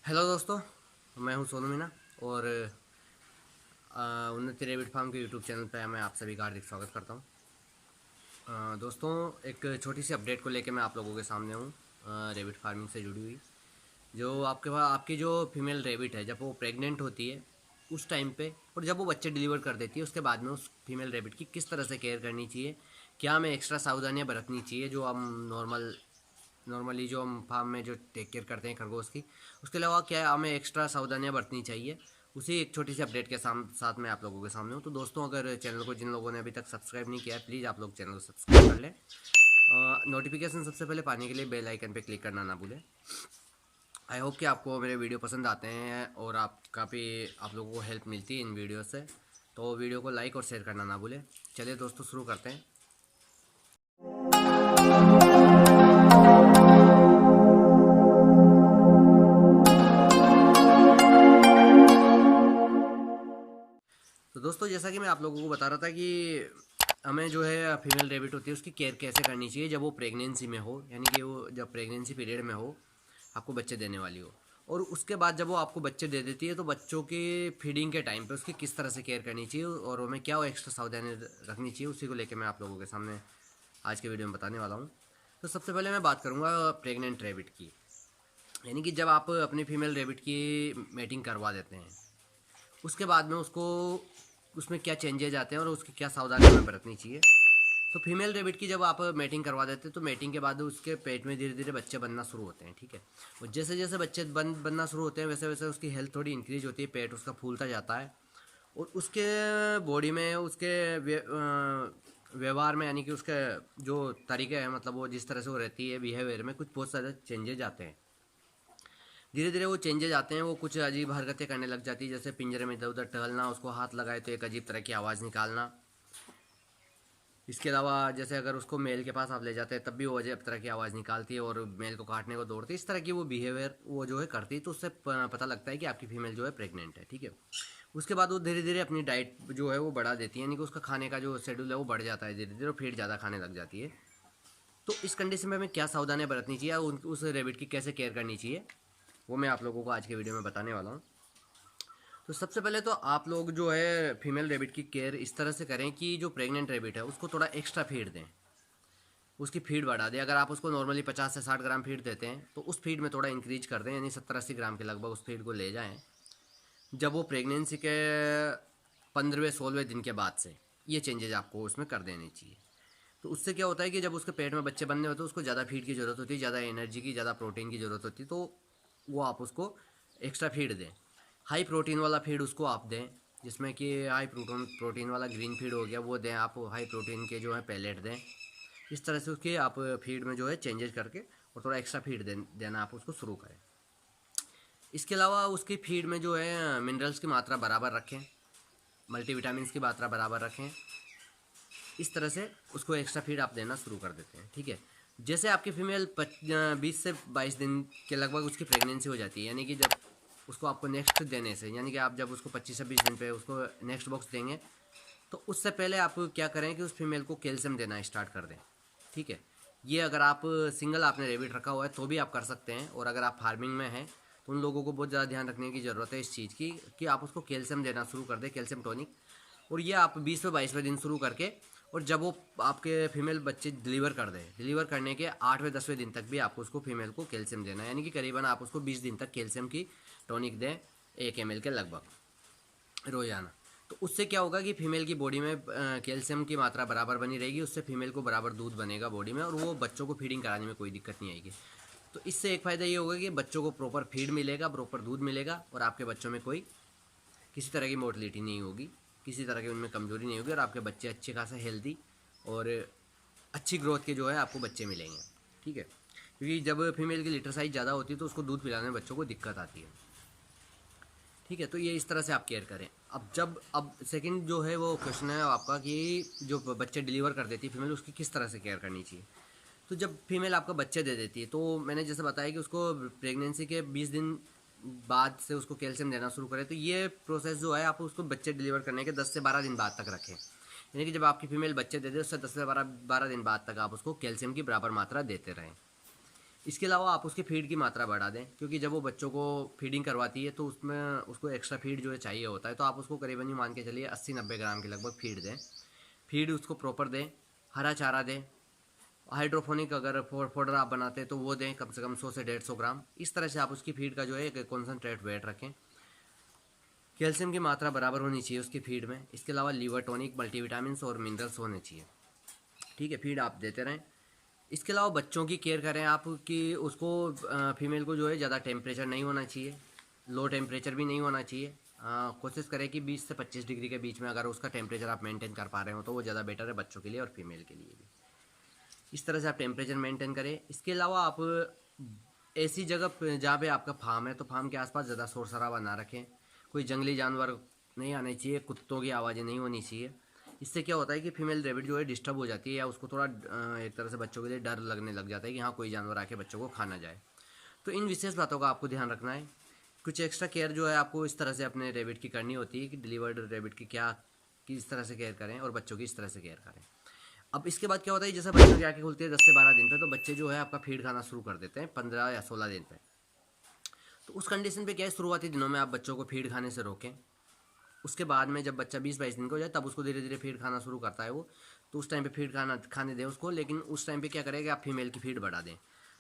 Hello दोस्तों। मैं हूं सोनू मीना और उन्नति रेबिट फार्म के यूट्यूब चैनल पे मैं आप सभी का हार्दिक स्वागत करता हूं। दोस्तों, एक छोटी सी अपडेट को लेके मैं आप लोगों के सामने हूं। रेबिट फार्मिंग से जुड़ी हुई जो आपके पास आपकी जो फीमेल रेबिट है, जब वो प्रेग्नेंट होती है उस टाइम पे और जब वो बच्चे डिलीवर कर देती है उसके बाद में उस फीमेल रेबिट की किस तरह से केयर करनी चाहिए, क्या हमें एक्स्ट्रा सावधानियां बरतनी चाहिए जो हम नॉर्मली जो हम फार्म में जो टेक केयर करते हैं खरगोश की, उसके अलावा क्या हमें एक्स्ट्रा सावधानियां बरतनी चाहिए, उसी एक छोटी सी अपडेट के साथ मैं आप लोगों के सामने हूँ। तो दोस्तों, अगर चैनल को जिन लोगों ने अभी तक सब्सक्राइब नहीं किया है, प्लीज़ आप लोग चैनल को सब्सक्राइब कर लें। नोटिफिकेशन सबसे पहले पाने के लिए बेल आइकन पे क्लिक करना ना भूलें। आई होप कि आपको मेरे वीडियो पसंद आते हैं और आप लोगों को हेल्प मिलती है इन वीडियो से। तो वीडियो को लाइक और शेयर करना ना भूलें। चलिए दोस्तों, शुरू करते हैं। तो दोस्तों, जैसा कि मैं आप लोगों को बता रहा था कि हमें जो है फीमेल रेबिट होती है उसकी केयर कैसे करनी चाहिए जब वो प्रेगनेंसी में हो, यानी कि वो जब प्रेगनेंसी पीरियड में हो, आपको बच्चे देने वाली हो। और उसके बाद जब वो आपको बच्चे दे देती है तो बच्चों की फीडिंग के टाइम पे उसकी किस तरह से केयर करनी चाहिए और हमें क्या एक्स्ट्रा सावधानी रखनी चाहिए, उसी को लेकर मैं आप लोगों के सामने आज के वीडियो में बताने वाला हूँ। तो सबसे पहले मैं बात करूँगा प्रेग्नेंट रेबिट की, यानी कि जब आप अपनी फीमेल रेबिट की मेटिंग करवा देते हैं उसके बाद में उसको उसमें क्या चेंजेज आते हैं और उसकी क्या सावधानी हमें बरतनी चाहिए। तो फीमेल रेबिट की जब आप मेटिंग करवा देते हैं तो मेटिंग के बाद उसके पेट में धीरे धीरे बच्चे बनना शुरू होते हैं, ठीक है। और जैसे जैसे बच्चे बनना शुरू होते हैं वैसे वैसे उसकी हेल्थ थोड़ी इंक्रीज होती है, पेट उसका फूलता जाता है और उसके बॉडी में उसके व्यवहार में, यानी कि उसके जो तरीके हैं, मतलब वो जिस तरह से वो रहती है बिहेवियर में कुछ बहुत सारे चेंजेज आते हैं। धीरे धीरे वो चेंजेज आते हैं, वो कुछ अजीब हरकतें करने लग जाती है, जैसे पिंजरे में इधर उधर टहलना, उसको हाथ लगाए तो एक अजीब तरह की आवाज़ निकालना। इसके अलावा जैसे अगर उसको मेल के पास आप ले जाते हैं तब भी वो अजीब तरह की आवाज़ निकालती है और मेल को काटने को दौड़ती है। इस तरह की वो बिहेवियर वो जो है करती है, तो उससे पता लगता है कि आपकी फीमेल जो है प्रेग्नेंट है, ठीक है। उसके बाद वो धीरे धीरे अपनी डाइट जो है वो बढ़ा देती है, यानी कि उसका खाने का जो शेड्यूल है वो बढ़ जाता है धीरे धीरे और फीड ज़्यादा खाने लग जाती है। तो इस कंडीशन में हमें क्या सावधानियां बरतनी चाहिए और उस रेबिट की कैसे केयर करनी चाहिए, वो मैं आप लोगों को आज के वीडियो में बताने वाला हूँ। तो सबसे पहले तो आप लोग जो है फीमेल रेबिट की केयर इस तरह से करें कि जो प्रेग्नेंट रेबिट है उसको थोड़ा एक्स्ट्रा फीड दें, उसकी फीड बढ़ा दें। अगर आप उसको नॉर्मली 50 से 60 ग्राम फीड देते हैं तो उस फीड में थोड़ा इंक्रीज कर दें, यानी 70-80 ग्राम के लगभग उस फीड को ले जाएं जब वो प्रेगनेंसी के 15वें 16वें दिन के बाद से। ये चेंजेज आपको उसमें कर देने चाहिए। तो उससे क्या होता है कि जब उसके पेट में बच्चे बनने होते हैं उसको ज़्यादा फीड की ज़रूरत होती है, ज़्यादा एनर्जी की, ज़्यादा प्रोटीन की ज़रूरत होती है, तो वो आप उसको एक्स्ट्रा फीड दें। हाई प्रोटीन वाला फीड उसको आप दें, जिसमें कि हाई प्रोटीन वाला ग्रीन फीड हो गया वो दें आप, हाई प्रोटीन के जो है पेलेट दें। इस तरह से उसके आप फीड में जो है चेंजेस करके और थोड़ा एक्स्ट्रा फीड देना आप उसको शुरू करें। इसके अलावा उसकी फीड में जो है मिनरल्स की मात्रा बराबर रखें, मल्टीविटामिन की मात्रा बराबर रखें। इस तरह से उसको एक्स्ट्रा फीड आप देना शुरू कर देते हैं, ठीक है। जैसे आपकी फीमेल 20 से 22 दिन के लगभग उसकी प्रेगनेंसी हो जाती है, यानी कि जब उसको आपको नेक्स्ट देने से, यानी कि आप जब उसको 25 से 20 दिन पे उसको नेक्स्ट बॉक्स देंगे तो उससे पहले आप क्या करें कि उस फीमेल को कैल्शियम देना स्टार्ट कर दें, ठीक है। ये अगर आप सिंगल आपने रेबिट रखा हुआ है तो भी आप कर सकते हैं, और अगर आप फार्मिंग में हैं तो उन लोगों को बहुत ज़्यादा ध्यान रखने की ज़रूरत है इस चीज़ की कि आप उसको कैल्शियम देना शुरू कर दें, कैल्शियम टॉनिक। और ये आप 20वें 22वें दिन शुरू करके और जब वो आपके फीमेल बच्चे डिलीवर कर दें, डिलीवर करने के 8वें 10वें दिन तक भी आपको उसको फीमेल को कैल्शियम देना है, यानी कि करीबन आप उसको 20 दिन तक कैल्शियम की टॉनिक दें 1 ml के लगभग रोजाना। तो उससे क्या होगा कि फीमेल की बॉडी में कैल्शियम की मात्रा बराबर बनी रहेगी, उससे फीमेल को बराबर दूध बनेगा बॉडी में और वो बच्चों को फीडिंग कराने में कोई दिक्कत नहीं आएगी। तो इससे एक फ़ायदा ये होगा कि बच्चों को प्रॉपर फीड मिलेगा, प्रॉपर दूध मिलेगा और आपके बच्चों में कोई किसी तरह की मोर्टलिटी नहीं होगी, किसी तरह की उनमें कमजोरी नहीं होगी और आपके बच्चे अच्छे खासा हेल्दी और अच्छी ग्रोथ के जो है आपको बच्चे मिलेंगे, ठीक है। क्योंकि जब फीमेल की लिटर साइज ज़्यादा होती है तो उसको दूध पिलाने में बच्चों को दिक्कत आती है, ठीक है। तो ये इस तरह से आप केयर करें। अब सेकंड जो है वो क्वेश्चन है आपका कि जो बच्चे डिलीवर कर देती है फीमेल उसकी किस तरह से केयर करनी चाहिए। तो जब फीमेल आपका बच्चे दे देती है तो मैंने जैसे बताया कि उसको प्रेगनेंसी के 20 दिन बाद से उसको कैल्शियम देना शुरू करें। तो ये प्रोसेस जो है आप उसको बच्चे डिलीवर करने के 10 से 12 दिन बाद तक रखें, यानी कि जब आपकी फीमेल बच्चे दे दे उससे 10 से 12 दिन बाद तक आप उसको कैल्शियम की बराबर मात्रा देते रहें। इसके अलावा आप उसकी फीड की मात्रा बढ़ा दें, क्योंकि जब वो बच्चों को फीडिंग करवाती है तो उसमें उसको एक्स्ट्रा फीड जो है चाहिए होता है। तो आप उसको करीबन ही मान के चलिए 80-90 ग्राम के लगभग फीड दें। फीड उसको प्रॉपर दें, हरा चारा दें, हाइड्रोफोनिक अगर फोडर आप बनाते हैं तो वो दें कम से कम 100 से 150 ग्राम। इस तरह से आप उसकी फीड का जो है एक कॉन्सनट्रेट वेट रखें। कैल्शियम की मात्रा बराबर होनी चाहिए उसकी फीड में। इसके अलावा लीवर टॉनिक, मल्टीविटामिन और मिनरल्स होने चाहिए। ठीक है, फीड आप देते रहें। इसके अलावा बच्चों की केयर करें आप कि उसको फीमेल को जो है ज़्यादा टेम्परेचर नहीं होना चाहिए, लो टेम्परेचर भी नहीं होना चाहिए। कोशिश करें कि 20 से 25 डिग्री के बीच में अगर उसका टेम्परेचर आप मेंटेन कर पा रहे हो तो वो ज़्यादा बेटर है बच्चों के लिए और फीमेल के लिए भी। इस तरह से आप टेम्परेचर मेंटेन करें। इसके अलावा आप ऐसी जगह जहाँ पे आपका फार्म है तो फार्म के आसपास ज़्यादा शोर शराबा ना रखें। कोई जंगली जानवर नहीं आने चाहिए, कुत्तों की आवाज़ें नहीं होनी चाहिए। इससे क्या होता है कि फीमेल रेबिट जो है डिस्टर्ब हो जाती है या उसको थोड़ा एक तरह से बच्चों के लिए डर लगने लग जाता है कि हाँ कोई जानवर आके बच्चों को खा ना जाए। तो इन विशेष बातों का आपको ध्यान रखना है। कुछ एक्स्ट्रा केयर जो है आपको इस तरह से अपने रेबिट की करनी होती है कि डिलीवर्ड रेबिट की क्या किस तरह से केयर करें और बच्चों की इस तरह से केयर करें। अब इसके बाद क्या होता है, जैसे बच्चों की आँखें खुलती है 10 से 12 दिन पे तो बच्चे जो है आपका फीड खाना शुरू कर देते हैं 15 या 16 दिन पे। तो उस कंडीशन पे क्या है, शुरुआती दिनों में आप बच्चों को फीड खाने से रोकें। उसके बाद में जब बच्चा 20-22 दिन का हो जाए तब उसको धीरे धीरे फीड खाना शुरू करता है वो, तो उस टाइम पे फीड खाने दें उसको। लेकिन उस टाइम पे क्या करें कि आप फीमेल की फीड बढ़ा दें।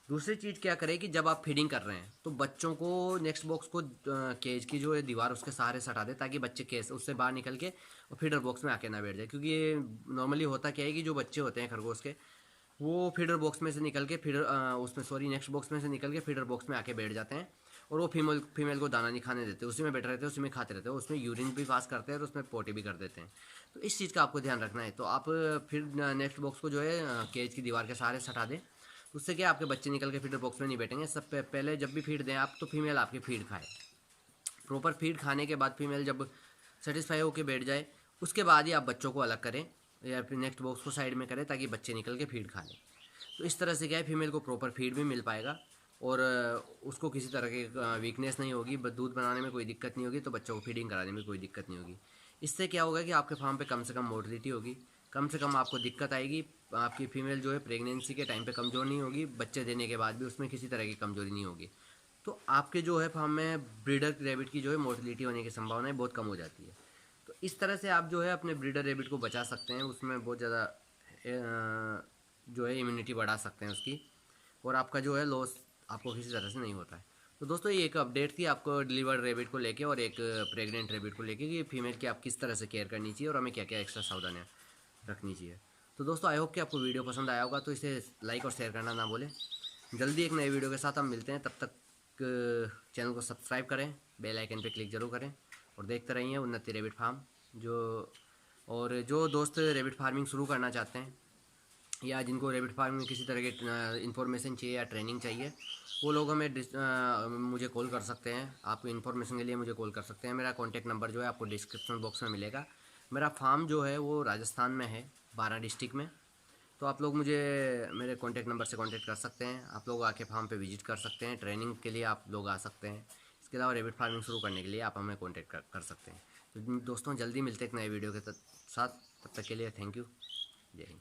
दूसरी चीज़ क्या करें कि जब आप फीडिंग कर रहे हैं तो बच्चों को नेक्स्ट बॉक्स को केज की जो है दीवार उसके सहारे सटा दें ताकि बच्चे केस उससे बाहर निकल के और फीडर बॉक्स में आके ना बैठ जाए। क्योंकि ये नॉर्मली होता क्या है कि जो बच्चे होते हैं खरगोश के वो फीडर बॉक्स में से निकल के नेक्स्ट बॉक्स में से निकल के फीडर बॉक्स में आके बैठ जाते हैं और वो फीमेल को दाना नहीं खाने देते, उसी में बैठे रहते हैं, उसी में खाते रहते हैं, उसमें यूरिन भी पास करते हैं और उसमें पोटी भी कर देते हैं। तो इस चीज़ का आपको ध्यान रखना है। तो आप फिर नेक्स्ट बॉक्स को जो है केज की दीवार के सहारे सटा दें। तो उससे क्या आपके बच्चे निकल के फीडर बॉक्स में नहीं बैठेंगे। सब पहले जब भी फीड दें आप तो फीमेल आपकी फीड खाए। प्रॉपर फीड खाने के बाद फीमेल जब सेटिस्फाई होकर बैठ जाए उसके बाद ही आप बच्चों को अलग करें या फिर नेक्स्ट बॉक्स को साइड में करें ताकि बच्चे निकल के फीड खा लें। तो इस तरह से क्या है फीमेल को प्रॉपर फीड भी मिल पाएगा और उसको किसी तरह की वीकनेस नहीं होगी, दूध बनाने में कोई दिक्कत नहीं होगी, तो बच्चों को फीडिंग कराने में कोई दिक्कत नहीं होगी। इससे क्या होगा कि आपके फार्म पे कम से कम मोर्टलिटी होगी, कम से कम आपको दिक्कत आएगी। आपकी फीमेल जो है प्रेगनेंसी के टाइम पे कमज़ोर नहीं होगी, बच्चे देने के बाद भी उसमें किसी तरह की कमज़ोरी नहीं होगी। तो आपके जो है फार्म में ब्रीडर रेबिट की जो है मोर्टलिटी होने की संभावनाएं बहुत कम हो जाती है। तो इस तरह से आप जो है अपने ब्रीडर रेबिट को बचा सकते हैं, उसमें बहुत ज़्यादा जो है इम्यूनिटी बढ़ा सकते हैं उसकी, और आपका जो है लॉस आपको किसी तरह से नहीं होता है। तो दोस्तों ये एक अपडेट थी आपको डिलीवर्ड रेबिट को लेके और एक प्रेग्नेंट रेबिट को लेके कि फीमेल की आप किस तरह से केयर करनी चाहिए और हमें क्या क्या एक्स्ट्रा सावधानियाँ रखनी चाहिए। तो दोस्तों आई होप कि आपको वीडियो पसंद आया होगा, तो इसे लाइक और शेयर करना ना भूलें। जल्दी एक नए वीडियो के साथ हम मिलते हैं, तब तक चैनल को सब्सक्राइब करें, बेल आइकन पे क्लिक जरूर करें और देखते रहिए उन्नति रेबिट फार्म। जो दोस्त रेबिट फार्मिंग शुरू करना चाहते हैं या जिनको रेबिट फार्मिंग में किसी तरह की इन्फॉर्मेशन चाहिए या ट्रेनिंग चाहिए वो लोग हमें मुझे कॉल कर सकते हैं। आपको इन्फॉर्मेशन के लिए मुझे कॉल कर सकते हैं। मेरा कॉन्टैक्ट नंबर जो है आपको डिस्क्रिप्शन बॉक्स में मिलेगा। मेरा फार्म जो है वो राजस्थान में है, 12 डिस्ट्रिक्ट में। तो आप लोग मुझे मेरे कॉन्टैक्ट नंबर से कॉन्टैक्ट कर सकते हैं। आप लोग आके फार्म पे विजिट कर सकते हैं, ट्रेनिंग के लिए आप लोग आ सकते हैं। इसके अलावा रेबिट फार्मिंग शुरू करने के लिए आप हमें कॉन्टैक्ट कर सकते हैं। तो दोस्तों जल्दी मिलते हैं एक नए वीडियो के साथ। तब तक के लिए थैंक यू, जय हिंद।